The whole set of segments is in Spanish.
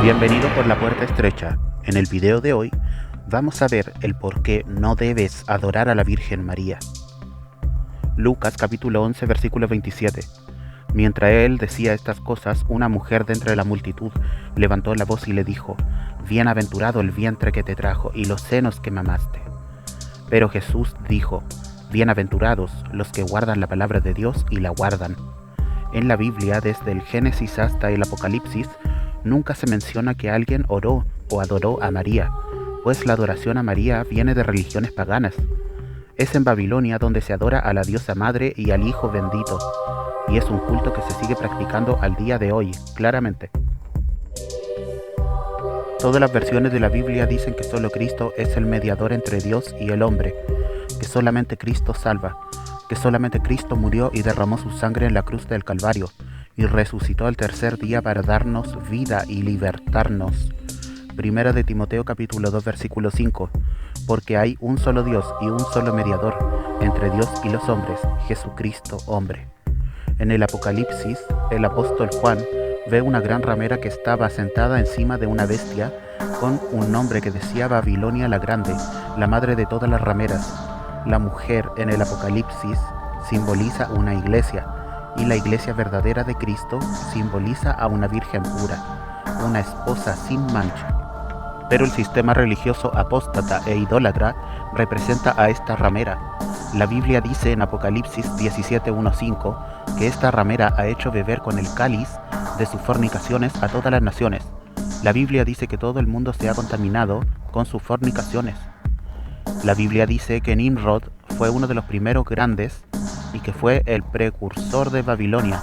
Bienvenido por la puerta estrecha. En el video de hoy vamos a ver el por qué no debes adorar a la Virgen María. Lucas capítulo 11 versículo 27. Mientras él decía estas cosas, una mujer de entre la multitud levantó la voz y le dijo: Bienaventurado el vientre que te trajo y los senos que mamaste. Pero Jesús dijo: Bienaventurados los que guardan la palabra de Dios y la guardan. En la Biblia, desde el Génesis hasta el Apocalipsis, nunca se menciona que alguien oró o adoró a María, pues la adoración a María viene de religiones paganas. Es en Babilonia donde se adora a la diosa madre y al Hijo bendito, y es un culto que se sigue practicando al día de hoy, claramente. Todas las versiones de la Biblia dicen que solo Cristo es el mediador entre Dios y el hombre, que solamente Cristo salva, que solamente Cristo murió y derramó su sangre en la cruz del Calvario, y resucitó al tercer día para darnos vida y libertarnos. Primera de Timoteo capítulo 2 versículo 5. Porque hay un solo Dios y un solo mediador entre Dios y los hombres, Jesucristo hombre. En el Apocalipsis, el apóstol Juan ve una gran ramera que estaba sentada encima de una bestia con un nombre que decía Babilonia la Grande, la madre de todas las rameras. La mujer en el Apocalipsis simboliza una iglesia, y la iglesia verdadera de Cristo simboliza a una virgen pura, una esposa sin mancha. Pero el sistema religioso apóstata e idólatra representa a esta ramera. La Biblia dice en Apocalipsis 17:1-5 que esta ramera ha hecho beber con el cáliz de sus fornicaciones a todas las naciones. La Biblia dice que todo el mundo se ha contaminado con sus fornicaciones. La Biblia dice que Nimrod fue uno de los primeros grandes y que fue el precursor de Babilonia.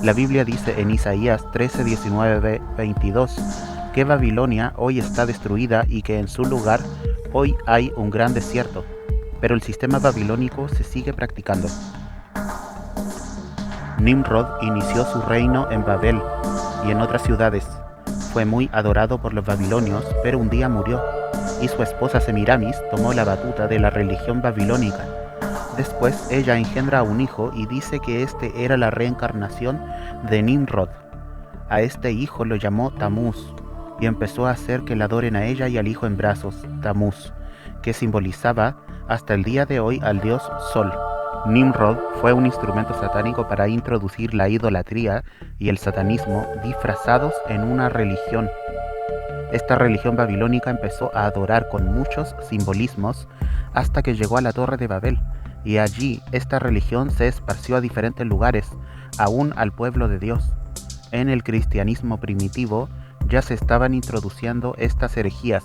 La Biblia dice en Isaías 13:19-22 que Babilonia hoy está destruida y que en su lugar hoy hay un gran desierto, pero el sistema babilónico se sigue practicando. Nimrod inició su reino en Babel y en otras ciudades. Fue muy adorado por los babilonios, pero un día murió, y su esposa Semiramis tomó la batuta de la religión babilónica. Después ella engendra a un hijo y dice que este era la reencarnación de Nimrod. A este hijo lo llamó Tamuz y empezó a hacer que la adoren a ella y al hijo en brazos, Tamuz, que simbolizaba hasta el día de hoy al dios Sol. Nimrod fue un instrumento satánico para introducir la idolatría y el satanismo disfrazados en una religión. Esta religión babilónica empezó a adorar con muchos simbolismos hasta que llegó a la Torre de Babel, y allí esta religión se esparció a diferentes lugares, aún al pueblo de Dios. En el cristianismo primitivo ya se estaban introduciendo estas herejías.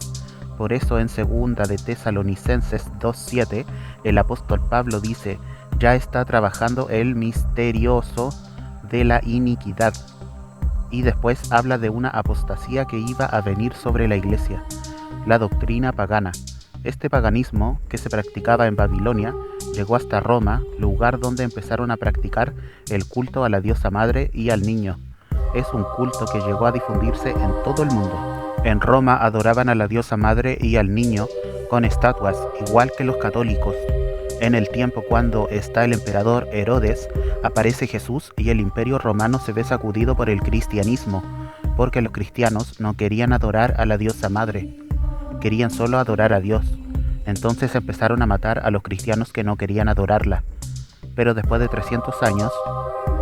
Por eso en 2 de Tesalonicenses 2:7 el apóstol Pablo dice: ya está trabajando el misterioso de la iniquidad. Y después habla de una apostasía que iba a venir sobre la iglesia, la doctrina pagana. Este paganismo, que se practicaba en Babilonia, llegó hasta Roma, lugar donde empezaron a practicar el culto a la diosa madre y al niño. Es un culto que llegó a difundirse en todo el mundo. En Roma adoraban a la diosa madre y al niño con estatuas, igual que los católicos. En el tiempo cuando está el emperador Herodes, aparece Jesús y el imperio romano se ve sacudido por el cristianismo, porque los cristianos no querían adorar a la diosa madre, querían solo adorar a Dios. Entonces empezaron a matar a los cristianos que no querían adorarla. Pero después de 300 años,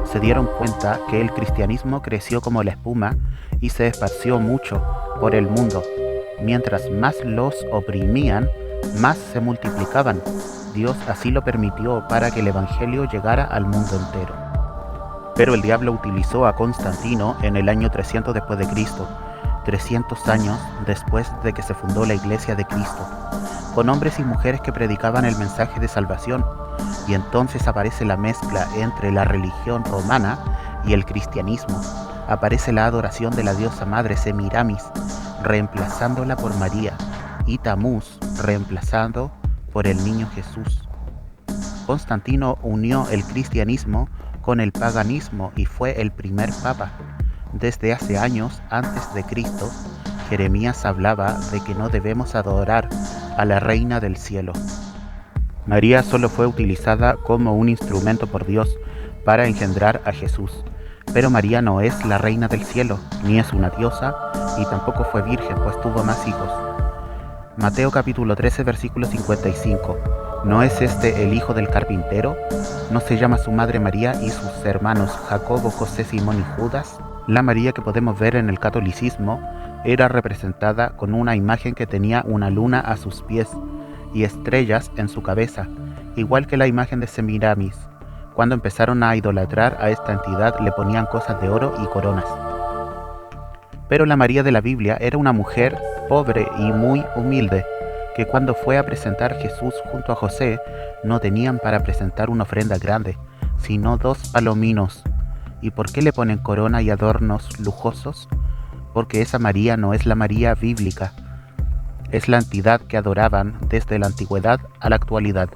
se dieron cuenta que el cristianismo creció como la espuma y se esparció mucho por el mundo. Mientras más los oprimían, más se multiplicaban. Dios así lo permitió para que el evangelio llegara al mundo entero. Pero el diablo utilizó a Constantino en el año 300 después de Cristo, 300 años después de que se fundó la Iglesia de Cristo, con hombres y mujeres que predicaban el mensaje de salvación, y entonces aparece la mezcla entre la religión romana y el cristianismo. Aparece la adoración de la diosa madre Semiramis, reemplazándola por María, y Tamuz reemplazando por el niño Jesús. Constantino unió el cristianismo con el paganismo y fue el primer papa. Desde hace años antes de Cristo, Jeremías hablaba de que no debemos adorar a la reina del cielo. María solo fue utilizada como un instrumento por Dios para engendrar a Jesús. Pero María no es la reina del cielo, ni es una diosa, y tampoco fue virgen, pues tuvo más hijos. Mateo capítulo 13, versículo 55. ¿No es este el hijo del carpintero? ¿No se llama su madre María y sus hermanos Jacobo, José, Simón y Judas? La María que podemos ver en el catolicismo era representada con una imagen que tenía una luna a sus pies y estrellas en su cabeza, igual que la imagen de Semiramis. Cuando empezaron a idolatrar a esta entidad le ponían cosas de oro y coronas. Pero la María de la Biblia era una mujer pobre y muy humilde, que cuando fue a presentar Jesús junto a José, no tenían para presentar una ofrenda grande, sino 2 palominos. ¿Y por qué le ponen corona y adornos lujosos? Porque esa María no es la María bíblica, es la entidad que adoraban desde la antigüedad a la actualidad.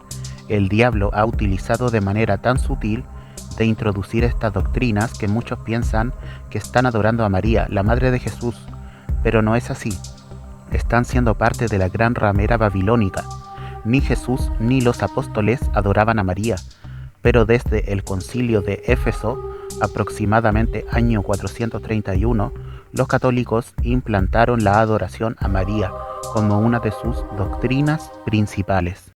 El diablo ha utilizado de manera tan sutil de introducir estas doctrinas que muchos piensan que están adorando a María, la madre de Jesús, pero no es así. Están siendo parte de la gran ramera babilónica. Ni Jesús ni los apóstoles adoraban a María, pero desde el concilio de Éfeso, aproximadamente año 431, los católicos implantaron la adoración a María como una de sus doctrinas principales.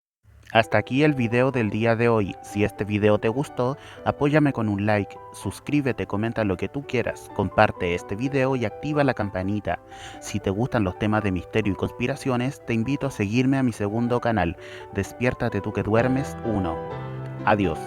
Hasta aquí el video del día de hoy. Si este video te gustó, apóyame con un like, suscríbete, comenta lo que tú quieras, comparte este video y activa la campanita. Si te gustan los temas de misterio y conspiraciones, te invito a seguirme a mi segundo canal, Despiértate tú que duermes 1. Adiós.